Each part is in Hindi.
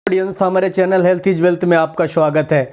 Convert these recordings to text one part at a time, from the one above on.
ऑडियंस, हमारे चैनल हेल्थ इज वेल्थ में आपका स्वागत है।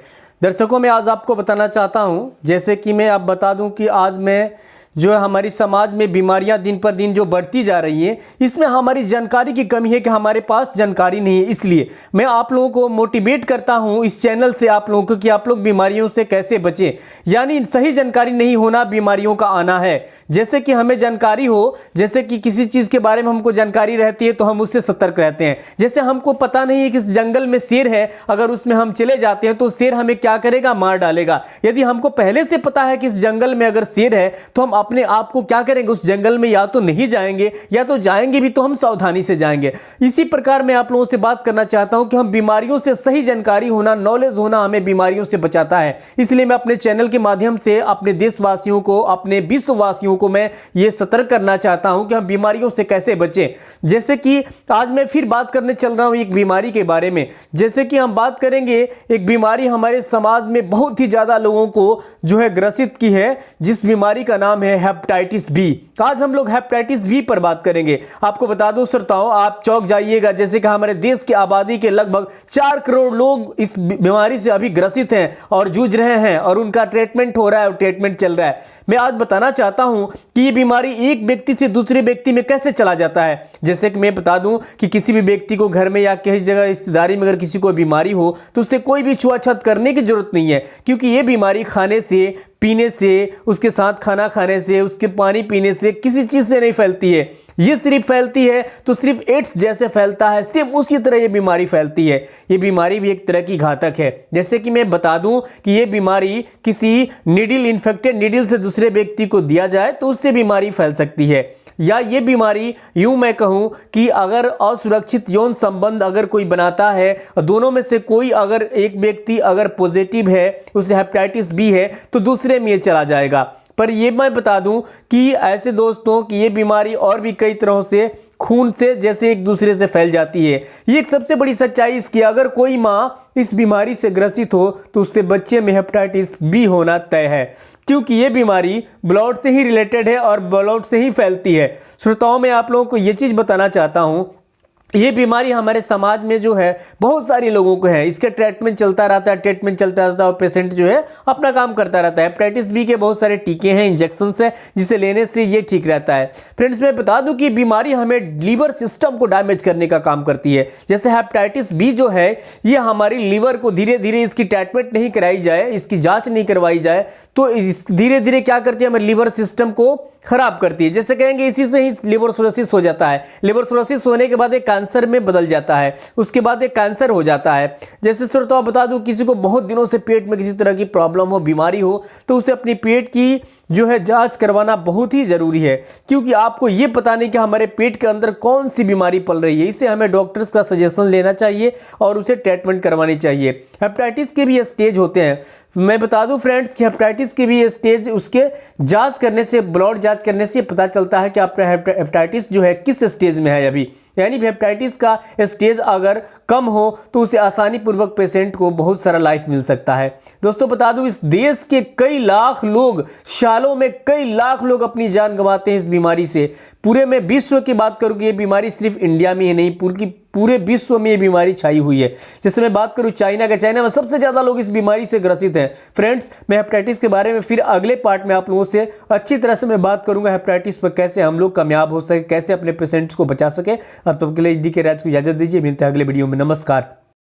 दर्शकों, मैं आज आपको बताना चाहता हूं, जैसे कि मैं अब बता दूं कि आज मैं जो है हमारी समाज में बीमारियां दिन पर दिन जो बढ़ती जा रही हैं, इसमें हमारी जानकारी की कमी है कि हमारे पास जानकारी नहीं है। इसलिए मैं आप लोगों को मोटिवेट करता हूं इस चैनल से आप लोगों को कि आप लोग बीमारियों से कैसे बचें। यानी सही जानकारी नहीं होना बीमारियों का आना है। जैसे कि हमें जानकारी हो, जैसे कि किसी चीज़ के बारे में हमको जानकारी रहती है तो हम उससे सतर्क रहते हैं। जैसे हमको पता नहीं है कि इस जंगल में शेर है, अगर उसमें हम चले जाते हैं तो शेर हमें क्या करेगा, मार डालेगा। यदि हमको पहले से पता है कि इस जंगल में अगर शेर है तो हम अपने आप को क्या करेंगे, उस जंगल में या तो नहीं जाएंगे या तो जाएंगे भी तो हम सावधानी से जाएंगे। इसी प्रकार मैं आप लोगों से बात करना चाहता हूं कि हम बीमारियों से सही जानकारी होना, नॉलेज होना हमें बीमारियों से बचाता है। इसलिए मैं अपने चैनल के माध्यम से अपने देशवासियों को, अपने विश्ववासियों को मैं ये सतर्क करना चाहता हूं कि हम बीमारियों से कैसे बचें। जैसे कि आज मैं फिर बात करने चल रहा हूं एक बीमारी के बारे में। जैसे कि हम बात करेंगे, एक बीमारी हमारे समाज में बहुत ही ज्यादा लोगों को जो है ग्रसित की है, जिस बीमारी का नाम है हेपेटाइटिस बी। आज हम लोग हेपेटाइटिस बी पर बात करेंगे। आपको बता दूं श्रोताओं, आप चौंक जाइएगा, जैसे कि हमारे देश की आबादी के लगभग 4 करोड़ लोग इस बीमारी से अभी ग्रसित हैं और जूझ रहे हैं और उनका ट्रीटमेंट हो रहा है और ट्रीटमेंट चल रहा है। मैं आज बताना चाहता हूं कि ये बीमारी एक व्यक्ति से दूसरे व्यक्ति में कैसे चला जाता है। जैसे कि मैं बता दूं कि किसी भी व्यक्ति को घर में या किसी जगह रिश्तेदारी में अगर किसी को बीमारी हो तो उससे कोई भी छुआछूत करने की जरूरत नहीं है, क्योंकि ये बीमारी खाने से, पीने से, उसके साथ खाना खाने से, उसके पानी पीने से, किसी चीज से नहीं फैलती है। ये सिर्फ फैलती है तो सिर्फ एड्स जैसे फैलता है, सिर्फ उसी तरह ये बीमारी फैलती है। ये बीमारी भी एक तरह की घातक है। जैसे कि मैं बता दूं कि ये बीमारी किसी नीडल, इन्फेक्टेड नीडल से दूसरे व्यक्ति को दिया जाए तो उससे बीमारी फैल सकती है। या ये बीमारी यूं मैं कहूं कि अगर असुरक्षित यौन संबंध अगर कोई बनाता है, दोनों में से कोई अगर एक व्यक्ति अगर पॉजिटिव है, उसे हेपेटाइटिस बी है, तो दूसरे में चला जाएगा। पर ये मैं बता दूं कि ऐसे दोस्तों कि ये बीमारी और भी कई तरह से खून से जैसे एक दूसरे से फैल जाती है। ये एक सबसे बड़ी सच्चाई इसकी, अगर कोई माँ इस बीमारी से ग्रसित हो तो उसके बच्चे में हेपेटाइटिस बी होना तय है, क्योंकि ये बीमारी ब्लड से ही रिलेटेड है और ब्लड से ही फैलती है। श्रोताओं, मैं आप लोगों को ये चीज़ बताना चाहता हूँ, ये बीमारी हमारे समाज में जो है बहुत सारे लोगों को है। इसका ट्रीटमेंट चलता रहता है और पेशेंट जो है अपना काम करता रहता है। हेपेटाइटिस बी के बहुत सारे टीके हैं, इंजेक्शंस है, जिसे लेने से ये ठीक रहता है। फ्रेंड्स, मैं बता दूं कि बीमारी हमें लीवर सिस्टम को डैमेज करने का काम करती है। जैसे हेपेटाइटिस बी जो है, ये हमारी लीवर को धीरे धीरे इसकी ट्रीटमेंट नहीं कराई जाए, इसकी जाँच नहीं करवाई जाए तो धीरे धीरे क्या करती है, हमारे लीवर सिस्टम को खराब करती है। जैसे कहेंगे इसी से ही लिवर सिरोसिस हो जाता है। लिवर सिरोसिस होने के बाद एक कैंसर में बदल जाता है, उसके बाद एक कैंसर हो जाता है। जैसे श्रोताओं बता दूं, किसी को बहुत दिनों से पेट में किसी तरह की प्रॉब्लम हो, बीमारी हो, तो उसे अपनी पेट की जो है जांच करवाना बहुत ही जरूरी है, क्योंकि आपको ये पता नहीं कि हमारे पेट के अंदर कौन सी बीमारी पल रही है। इससे हमें डॉक्टर्स का सजेशन लेना चाहिए और उसे ट्रीटमेंट करवानी चाहिए। हेपेटाइटिस के भी स्टेज होते हैं। मैं बता दूं फ्रेंड्स कि हेपेटाइटिस के भी स्टेज, उसके जांच करने से, ब्लड जांच करने से पता चलता है कि आपका हेपेटाइटिस जो है किस स्टेज में है अभी। यानी हेपेटाइटिस का स्टेज अगर कम हो तो उसे आसानी पूर्वक पेशेंट को बहुत सारा लाइफ मिल सकता है। दोस्तों बता दूं, इस देश के कई लाख लोग, सालों में कई लाख लोग अपनी जान गंवाते हैं इस बीमारी से। पूरे में विश्व की बात करूं कि ये बीमारी सिर्फ इंडिया में ही नहीं, पूरे विश्व में ये बीमारी छाई हुई है। जैसे मैं बात करूं चाइना का, चाइना में सबसे ज्यादा लोग इस बीमारी से ग्रसित हैं। फ्रेंड्स, मैं हेपेटाइटिस के बारे में फिर अगले पार्ट में आप लोगों से अच्छी तरह से मैं बात करूंगा, हेपेटाइटिस पर कैसे हम लोग कामयाब हो सके, कैसे अपने पेशेंट्स को बचा सके। अब तब के लिए डी के राज को इजाजत दीजिए, मिलते हैं अगले वीडियो में। नमस्कार।